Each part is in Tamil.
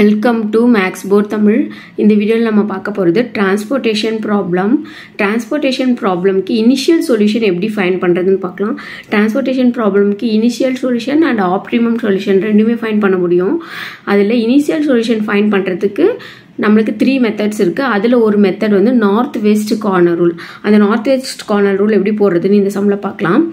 Welcome to max port Tamil. இந்த வீடியோவில் நம்ம பார்க்க போகிறது டிரான்ஸ்போர்ட்டேஷன் ப்ராப்ளம்க்கு இனிஷியல் சொல்யூஷன் எப்படி ஃபைண்ட் பண்ணுறதுன்னு பார்க்கலாம். டிரான்ஸ்போர்ட்டேஷன் ப்ராப்ளம்க்கு initial solution and optimum solution ரெண்டுமே ஃபைண்ட் பண்ண முடியும். அதில் இனிஷியல் சொல்யூஷன் ஃபைண்ட் பண்ணுறதுக்கு நம்மளுக்கு 3 மெத்தட்ஸ் இருக்குது. அதில் ஒரு மெத்தட் வந்து நார்த் வெஸ்ட் கார்னர் ரூல். அந்த நார்த் வெஸ்ட் கார்னர் ரூல் எப்படி போடுறதுன்னு இந்த சம்மில் பார்க்கலாம்.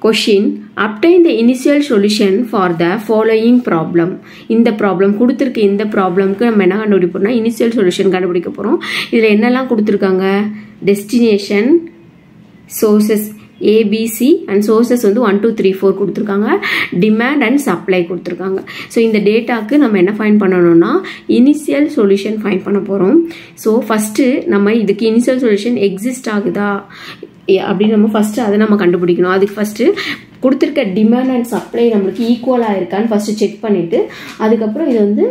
Question: Obtain the initial solution for the following problem. இந்த ப்ராப்ளம் கொடுத்துருக்க இந்த ப்ராப்ளம்க்கு நம்ம என்ன கண்டுபிடிப்போம்னா இனிஷியல் சொல்யூஷன் கண்டுபிடிக்க போகிறோம். இதில் என்னெல்லாம் கொடுத்துருக்காங்க? Destination, sources ABC and sources வந்து 1 2 3 4 கொடுத்துருக்காங்க. டிமாண்ட் அண்ட் சப்ளை கொடுத்துருக்காங்க. ஸோ இந்த டேட்டாக்கு நம்ம என்ன ஃபைண்ட் பண்ணணும்னா இனிஷியல் சொல்யூஷன் ஃபைண்ட் பண்ண போகிறோம். ஸோ ஃபஸ்ட்டு நம்ம இதுக்கு இனிஷியல் சொல்யூஷன் எக்ஸிஸ்ட் ஆகுதா அப்படின்னு நம்ம ஃபஸ்ட்டு அதை நம்ம கண்டுபிடிக்கணும். அதுக்கு ஃபஸ்ட்டு கொடுத்துருக்க டிமாண்ட் அண்ட் சப்ளை நம்மளுக்கு ஈக்குவலாக இருக்கான்னு ஃபஸ்ட்டு செக் பண்ணிவிட்டு அதுக்கப்புறம் இது வந்து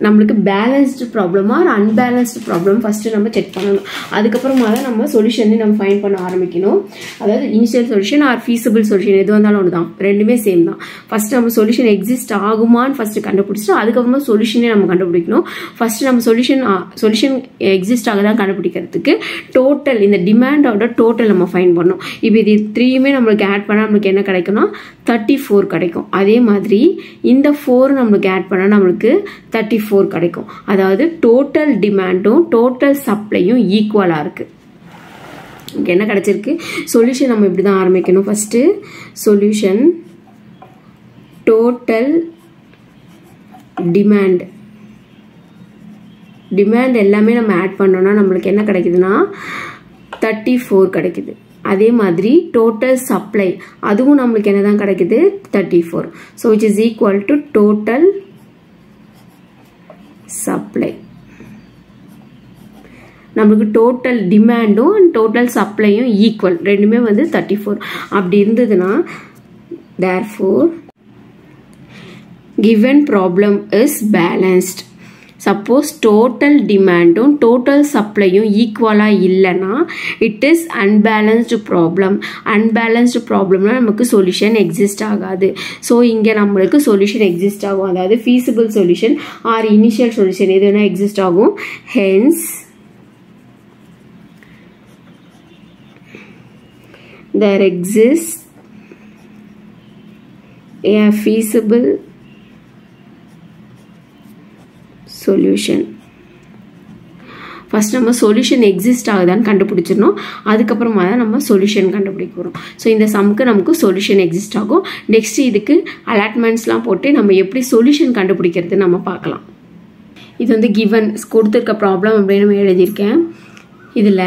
நம்மளுக்கு பேலன்ஸ்டு ப்ராப்ளமா ஒரு அன்பேலன்ஸ்டு ப்ராப்ளம் ஃபஸ்ட்டு நம்ம செக் பண்ணணும். அதுக்கப்புறமா தான் நம்ம சொல்யூஷனே நம்ம ஃபைண்ட் பண்ண ஆரம்பிக்கணும். அதாவது initial solution or feasible solution எது வந்தாலும் ஒன்று தான், ரெண்டுமே சேம் தான். ஃபஸ்ட்டு நம்ம சொல்யூஷன் எக்ஸிஸ்ட் ஆகுமான்னு ஃபஸ்ட்டு கண்டுபிடிச்சிட்டு அதுக்கப்புறமா சொல்யூஷனே நம்ம கண்டுபிடிக்கணும். ஃபஸ்ட்டு நம்ம சொல்யூஷன் எக்ஸிஸ்ட் ஆகதான் கண்டுபிடிக்கிறதுக்கு டோட்டல் இந்த டிமாண்டோட டோட்டல் நம்ம ஃபைண்ட் பண்ணணும். இப்போ இது 3யுமே நம்மளுக்கு ஆட் பண்ணால் நம்மளுக்கு என்ன கிடைக்கும்னா 34 கிடைக்கும். அதே மாதிரி இந்த 4 நம்மளுக்கு ஆட் பண்ணால் நம்மளுக்கு 34 கிடைக்கும். அதாவது டோட்டல் டிமாண்டும் டோட்டல் சப்ளையும் ஈக்குவலாக இருக்குது. என்ன கிடைச்சிருக்கு? சொல்யூஷன் நம்ம இப்படி தான் ஆரம்பிக்கணும். ஃபஸ்ட்டு சொல்யூஷன் டோட்டல் டிமாண்ட் எல்லாமே நம்ம ஆட் பண்ணோம்னா நம்மளுக்கு என்ன கிடைக்குதுன்னா 34 கிடைக்குது. அதே மாதிரி டோட்டல் சப்ளை அதுவும் நம்மளுக்கு என்னதான் கிடைக்குது 34. So which is equal to total supply. நம்மளுக்கு டோட்டல் டிமாண்டும் அண்ட் டோட்டல் சப்ளையும் ஈக்குவல், ரெண்டுமே வந்து 34. அப்படி இருந்ததுன்னா therefore given problem is balanced. Suppose total டிமாண்டும் டோட்டல் சப்ளையும் ஈக்குவலாக இல்லைன்னா it is unbalanced problem. Unbalanced ப்ராப்ளம்னா நமக்கு சொல்யூஷன் எக்ஸிஸ்ட் ஆகாது. ஸோ இங்கே நம்மளுக்கு சொல்யூஷன் எக்ஸிஸ்ட் ஆகும். அதாவது feasible solution or initial solution எது வேணால் எக்ஸிஸ்ட் ஆகும். Hence there exists a feasible solution. First நம்ம சொல்யூஷன் எக்ஸிஸ்ட் ஆகுதான்னு கண்டுபிடிச்சிடணும். அதுக்கப்புறமா தான் நம்ம சொல்யூஷன் கண்டுபிடிக்க போகிறோம். ஸோ இந்த சம்க்கு நமக்கு சொல்யூஷன் எக்ஸிஸ்ட் ஆகும். நெக்ஸ்ட் இதுக்கு அலாட்மெண்ட்ஸ்லாம் போட்டு நம்ம எப்படி சொல்யூஷன் கண்டுபிடிக்கிறது நம்ம பார்க்கலாம். இது வந்து கிவன் கொடுத்துருக்க ப்ராப்ளம் அப்படின்னு நம்ம எழுதியிருக்கேன். இதில்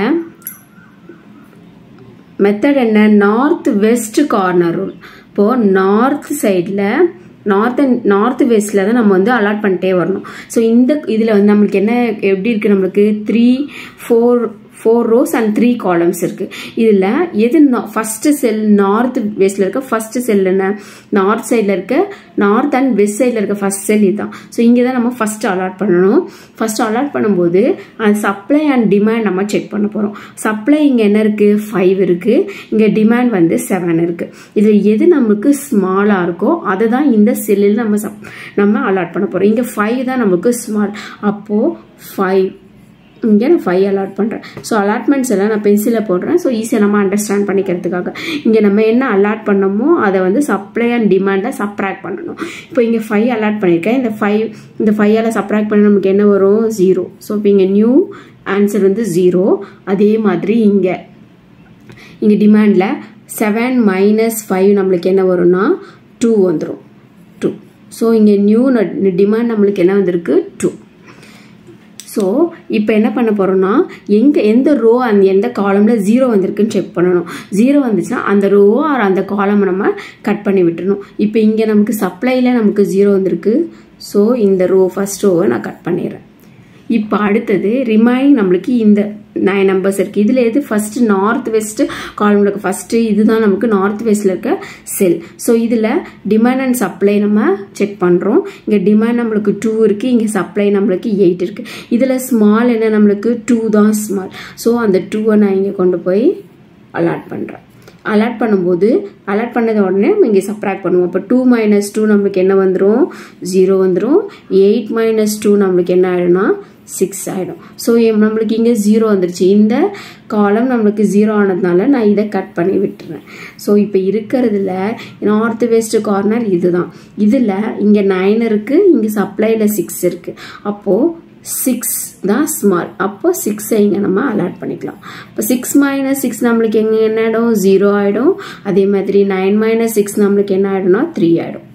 மெத்தட் என்ன? North west corner rule. இப்போது நார்த் சைடில் நார்த் வெஸ்ட்ல தான் நம்ம வந்து அலாட் பண்ணிட்டே வரணும். ஸோ இந்த இதில் வந்து நம்மளுக்கு என்ன எப்படி இருக்குது? நம்மளுக்கு 4 rows and 3 columns இருக்குது. இதில் எது ஃபஸ்ட்டு செல் நார்த் வெஸ்டில் இருக்க ஃபஸ்ட்டு செல் என்ன? நார்த் சைடில் இருக்க நார்த் அண்ட் வெஸ்ட் சைடில் இருக்க ஃபஸ்ட் செல் இதுதான். ஸோ இங்கே தான் நம்ம ஃபஸ்ட்டு அலாட் பண்ணணும். ஃபஸ்ட்டு அலாட் பண்ணும்போது அந்த சப்ளை அண்ட் டிமாண்ட் நம்ம செக் பண்ண போகிறோம். சப்ளை இங்கே என்ன இருக்குது? 5 இருக்குது. இங்கே டிமாண்ட் வந்து 7 இருக்குது. இதில் எது நமக்கு ஸ்மாலாக இருக்கோ அதை தான் இந்த செல்லில் நம்ம அலாட் பண்ண போகிறோம். இங்கே 5 தான் நமக்கு ஸ்மால். அப்போது 5 இங்கே நான் 5 அலாட் பண்ணுறேன். ஸோ அலாட்மெண்ட்ஸ் எல்லாம் நான் பென்சிலில் போடுறேன். ஸோ ஈஸியாக நம்ம அண்டர்ஸ்டாண்ட் பண்ணிக்கிறதுக்காக இங்கே நம்ம என்ன அலாட் பண்ணமோ அதை வந்து சப்ளை அண்ட் டிமாண்டை சப்ராக்ட் பண்ணணும். இப்போ இங்கே 5 அலாட் பண்ணியிருக்கேன். இந்த 5 சப்ராக்ட் பண்ண நமக்கு என்ன வரும்? 0. ஸோ இப்போ இங்கே நியூ ஆன்சர் வந்து 0. அதே மாதிரி இங்கே டிமாண்டில் 7 - 5 நம்மளுக்கு என்ன வரும்னா 2 வந்துடும். 2. ஸோ இங்கே நியூ டிமாண்ட் நம்மளுக்கு என்ன வந்திருக்கு? 2. ஸோ இப்போ என்ன பண்ண போகிறோம்னா எந்த ரோ அந்த எந்த காலமில் 0 வந்திருக்குன்னு செக் பண்ணணும். 0 வந்துச்சுன்னா அந்த ரோ ஆர் அந்த காலமை நம்ம கட் பண்ணி விட்டுறணும். இப்போ இங்கே நமக்கு சப்ளையில் நமக்கு 0 வந்திருக்கு. ஸோ இந்த ஃபர்ஸ்ட் ரோவை நான் கட் பண்ணிடுறேன். இப்போ அடுத்தது ரிமைனிங் நம்மளுக்கு இந்த 9 நம்பர்ஸ் இருக்குது. இதில் எது ஃபஸ்ட்டு நார்த் வெஸ்ட் காலமில் இருக்க ஃபஸ்ட்டு இதுதான் நமக்கு நார்த் வெஸ்ட்டில் இருக்க செல். ஸோ இதில் டிமாண்ட் அண்ட் சப்ளை நம்ம செக் பண்ணுறோம். இங்கே டிமாண்ட் நம்மளுக்கு 2 இருக்குது. இங்கே சப்ளை நம்மளுக்கு 8 இருக்குது. இதில் ஸ்மால் என்ன? நம்மளுக்கு 2 தான் ஸ்மால். ஸோ அந்த 2வை நான் இங்கே கொண்டு போய் அலாட் பண்ணுறேன். அலாட் பண்ணும்போது அலாட் பண்ணது உடனே நம்ம இங்கே சப்ராக்ட் பண்ணுவோம். அப்போ 2 - 2 நம்மளுக்கு என்ன வந்துடும்? 0 வந்துடும். 8 - 2 நம்மளுக்கு என்ன ஆகிடும்னா 6 ஆகிடும். ஸோ நம்மளுக்கு இங்கே 0 வந்துருச்சு. இந்த காலம் நம்மளுக்கு 0 ஆனதுனால நான் இதை கட் பண்ணி விட்டுறேன். ஸோ இப்போ இருக்கிறதுல நார்த் வெஸ்ட் கார்னர் இதுதான். இதில் இங்கே 9 இருக்குது, இங்கே சப்ளையில் 6 இருக்குது. அப்போது 6 தான் ஸ்மால். அப்போ 6 இங்கே நம்ம அலாட் பண்ணிக்கலாம். இப்போ 6 - 6 நம்மளுக்கு எங்கே என்ன ஆகிடும்? 0 ஆகிடும். அதே மாதிரி 9 - 6 நம்மளுக்கு என்ன ஆகிடும்னா 3 ஆகிடும்.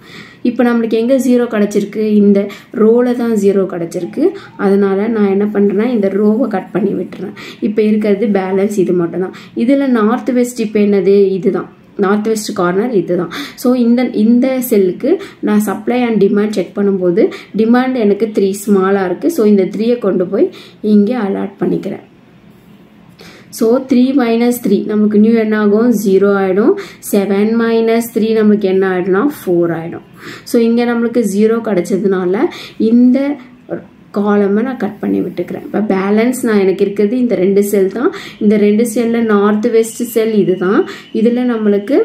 இப்போ நம்மளுக்கு எங்கே 0 கிடச்சிருக்கு? இந்த ரோவில் தான் 0 கிடச்சிருக்கு. அதனால் நான் என்ன பண்ணுறேன்னா இந்த ரோவை கட் பண்ணி விட்டுறேன். இப்போ இருக்கிறது பேலன்ஸ் இது மட்டும் தான். இதில் நார்த் வெஸ்ட் இப்போ என்னது? இதுதான் நார்த் வெஸ்ட் கார்னர் இதுதான். ஸோ இந்த செல்லுக்கு நான் சப்ளை அண்ட் டிமாண்ட் செக் பண்ணும்போது டிமாண்ட் எனக்கு 3 ஸ்மாலாக இருக்குது. ஸோ இந்த 3யை கொண்டு போய் இங்கே அலாட் பண்ணிக்கிறேன். ஸோ 3 - 3 நமக்கு நியூ என்ன ஆகும்? 0 ஆகிடும். 7 - 3 நம்மளுக்கு என்ன ஆகிடும்னா 4 ஆகிடும். ஸோ இங்கே நம்மளுக்கு 0 கிடச்சதுனால இந்த காலமை நான் கட் பண்ணி விட்டுக்கிறேன். இப்போ பேலன்ஸ் நான் எனக்கு இருக்கிறது இந்த 2 செல் தான். இந்த 2 செல்லில் நார்த் வெஸ்ட் செல் இது தான். இதில் நம்மளுக்கு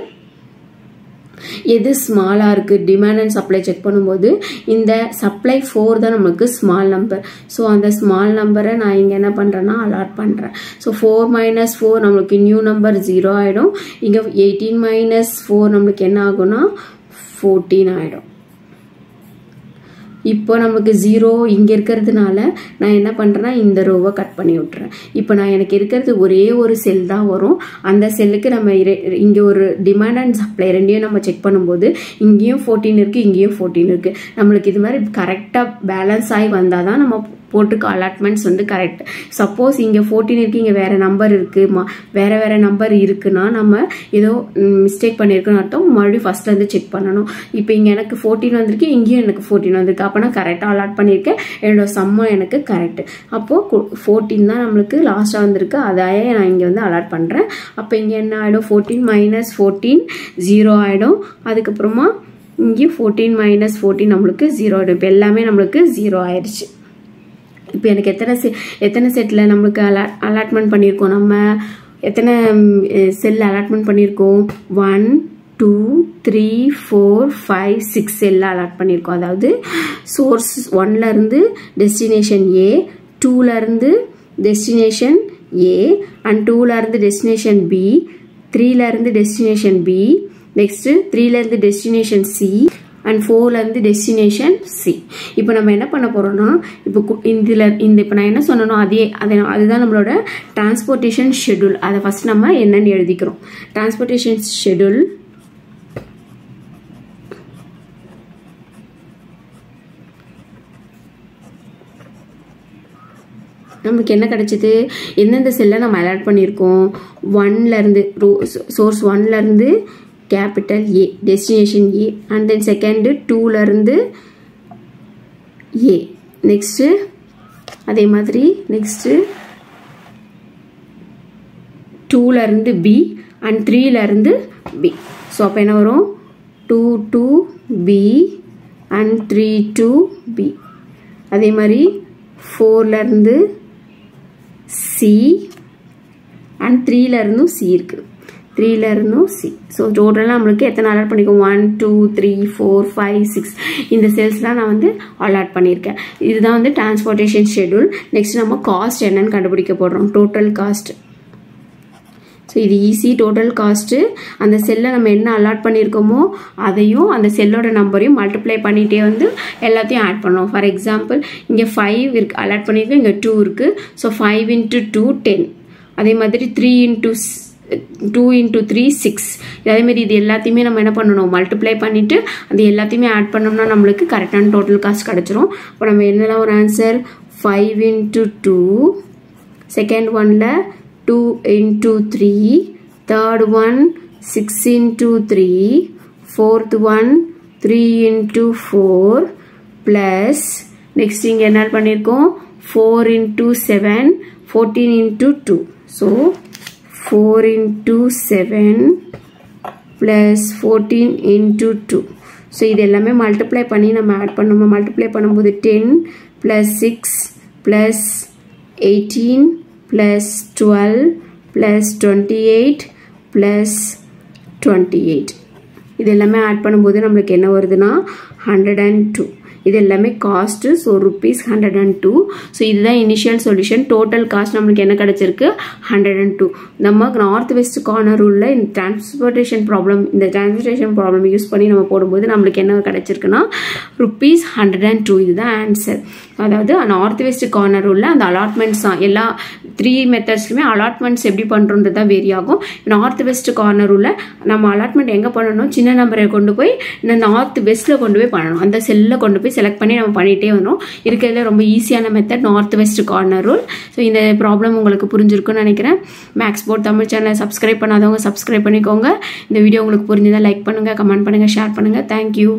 எது ஸ்மாலாக இருக்குது டிமாண்ட் அண்ட் சப்ளை செக் பண்ணும்போது இந்த சப்ளை 4 தான் நமக்கு ஸ்மால் நம்பர். ஸோ அந்த ஸ்மால் நம்பரை நான் இங்கே என்ன பண்ணுறேன்னா அலாட் பண்ணுறேன். ஸோ 4 - 4 நம்மளுக்கு நியூ நம்பர் 0 ஆகிடும். இங்கே 18 - 4 நம்மளுக்கு என்ன ஆகும்னா 14 ஆகிடும். இப்போ நமக்கு 0 இங்கே இருக்கிறதுனால நான் என்ன பண்ணுறேன்னா இந்த ரோவை கட் பண்ணி விட்டுறேன். இப்போ நான் எனக்கு இருக்கிறது ஒரே ஒரு செல் தான் வரும். அந்த செல்லுக்கு நம்ம இங்கே ஒரு டிமாண்ட் அண்ட் சப்ளை ரெண்டையும் நம்ம செக் பண்ணும்போது இங்கேயும் 14 இருக்குது, இங்கேயும் 14 இருக்குது. நம்மளுக்கு இது மாதிரி கரெக்டாக பேலன்ஸ் ஆகி வந்தால் தான் நம்ம போட்டுக்க அலாட்மெண்ட்ஸ் வந்து கரெக்ட். சப்போஸ் இங்கே 14 இருக்குது, இங்கே வேறு நம்பர் இருக்குது, வேறு நம்பர் இருக்குன்னா நம்ம ஏதோ மிஸ்டேக் பண்ணியிருக்குன்னு அர்த்தம். மறுபடியும் ஃபஸ்ட்லேருந்து செக் பண்ணணும். இப்போ இங்கே எனக்கு 14 வந்திருக்கு, இங்கேயும் எனக்கு 14 வந்திருக்கு. அப்போ நான் கரெக்டாக அலாட் பண்ணியிருக்கேன். என்னோட சம்மம் எனக்கு கரெக்டு. அப்போது 14 தான் நம்மளுக்கு லாஸ்ட்டாக வந்திருக்கு. அதையே நான் இங்கே வந்து அலாட் பண்ணுறேன். அப்போ இங்கே என்ன ஆகிடும்? 14 - 14 0 ஆகிடும். அதுக்கப்புறமா இங்கேயும் 14 - 14 நம்மளுக்கு 0 ஆகிடும். இப்போ எல்லாமே நம்மளுக்கு 0 ஆயிடுச்சு. இப்போ எனக்கு எத்தனை செட்டில் நம்மளுக்கு அலாட்மெண்ட் பண்ணியிருக்கோம்? நம்ம எத்தனை செல் அலாட்மெண்ட் பண்ணியிருக்கோம்? 1 2 3 4 5 6 செல்ல அலாட் பண்ணியிருக்கோம். அதாவது சோர்ஸ் 1லேருந்து டெஸ்டினேஷன் A, 2லேருந்து டெஸ்டினேஷன் A அண்ட் 2லேருந்து டெஸ்டினேஷன் B, 3லேருந்து டெஸ்டினேஷன் B, நெக்ஸ்ட்டு 3லேருந்து டெஸ்டினேஷன் C அண்ட் 4லேருந்து டெஸ்டினேஷன் C. இப்போ நம்ம என்ன பண்ண போகிறோம்னா இப்போ இப்போ நான் என்ன சொன்னனோ அதுதான் நம்மளோட டிரான்ஸ்போர்ட்டேஷன் ஷெட்யூல். அதை ஃபஸ்ட் நம்ம என்னன்னு எழுதிக்கிறோம். டிரான்ஸ்போர்ட்டேஷன் ஷெட்யூல் நமக்கு என்ன கிடைச்சிது? எந்தெந்த செல்லை நம்ம அலாட் பண்ணியிருக்கோம்? 1லேருந்து சோர்ஸ் 1லேருந்து capital A destination A and then second 2லேருந்து A, நெக்ஸ்ட்டு அதே மாதிரி நெக்ஸ்ட்டு 2லேருந்து B அண்ட் 3லேருந்து B. ஸோ அப்போ என்ன வரும்? 2 to B and 3 to B. அதே மாதிரி 4லேருந்து C அண்ட் 3லேருந்தும் C இருக்குது. 3லேருந்தும் C. ஸோ டோட்டலாக நம்மளுக்கு எத்தனை அலாட் பண்ணியிருக்கோம்? 1 2 3 4 5 6 இந்த செல்ஸ்லாம் நான் வந்து அலாட் பண்ணியிருக்கேன். இதுதான் வந்து டிரான்ஸ்போர்ட்டேஷன் ஷெட்யூல். நெக்ஸ்ட் நம்ம காஸ்ட் என்னன்னு கண்டுபிடிக்க போடுறோம். Total cost. ஸோ இது ஈஸி. டோட்டல் காஸ்ட்டு அந்த செல்லை நம்ம என்ன அலாட் பண்ணியிருக்கோமோ அதையும் அந்த செல்லோட நம்பரையும் மல்டிப்ளை பண்ணிகிட்டே வந்து எல்லாத்தையும் ஆட் பண்ணோம். ஃபார் எக்ஸாம்பிள் இங்கே 5 இருக்குது அலாட் பண்ணியிருக்கோம், இங்கே 2 இருக்குது. ஸோ 5 × 2 10. அதே மாதிரி 3 × 2 × 3 6. அதேமாரி இது எல்லாத்தையுமே நம்ம என்ன பண்ணணும்? மல்டிப்ளை பண்ணிவிட்டு அது எல்லாத்தையுமே ஆட் பண்ணோம்னா நம்மளுக்கு கரெக்டான டோட்டல் காஸ்ட் கிடச்சிரும். இப்போ நம்ம என்னெல்லாம் ஒரு ஆன்சர் 5 × 2, செகண்ட் ஒனில் 2 × 3, third one 6 × 3, fourth one 3 × 4 plus next இங்க என்ன பண்ணிருக்கோம் 4 × 7 14 × 2. So 4 × 7 plus 14 × 2. So இது எல்லாமே மல்டிப்ளை பண்ணி நம்ம ஆட் பண்ணோம். மல்டிப்ளை பண்ணும்போது 10 plus 6 plus 18 plus 12 plus 28 plus 28. இது எல்லாமே ஆட் பண்ணும்போது நம்மளுக்கு என்ன வருதுன்னா 102. இது எல்லாமே காஸ்ட். So rupees 102. ஸோ இதுதான் இனிஷியல் சொல்யூஷன். டோட்டல் காஸ்ட் நம்மளுக்கு என்ன கிடைச்சிருக்கு 102. நம்ம நார்த் வெஸ்ட் கார்னர் உள்ள இந்த டிரான்ஸ்போர்ட்டேஷன் ப்ராப்ளம் யூஸ் பண்ணி நம்ம போடும்போது நம்மளுக்கு என்ன கிடைச்சிருக்குன்னா ருபீஸ் 102. இதுதான் ஆன்சர். அதாவது நார்த் வெஸ்ட் கார்னர் உள்ள அந்த அலாட்மெண்ட்ஸ் தான் எல்லா 3 மெத்தட்ஸ்லுமே அலாட்மெண்ட்ஸ் எப்படி பண்ணுறது தான் வேரி ஆகும். நார்த் வெஸ்ட் கார்னர் உள்ள நம்ம அலாட்மெண்ட் எங்கே பண்ணணும், சின்ன நம்பரை கொண்டு போய் இந்த நார்த் வெஸ்ட்டில் கொண்டு போய் பண்ணணும். அந்த செல்லில் கொண்டு போய் செலக்ட் பண்ணி நம்ம பண்ணிகிட்டே வரோம். இருக்கிறதுல ரொம்ப ஈஸியான method north west corner rule. So இந்த ப்ராப்ளம் உங்களுக்கு புரிஞ்சிருக்குன்னு நினைக்கிறேன். மேக்ஸ் போர்ட் தமிழ் சேனலை சப்ஸ்கிரைப் பண்ணாதவங்க சப்ஸ்கிரைப் பண்ணிக்கோங்க. இந்த வீடியோ உங்களுக்கு புரிஞ்சதை லைக் பண்ணுங்கள், கமெண்ட் பண்ணுங்கள், ஷேர் பண்ணுங்கள். தேங்க்யூ.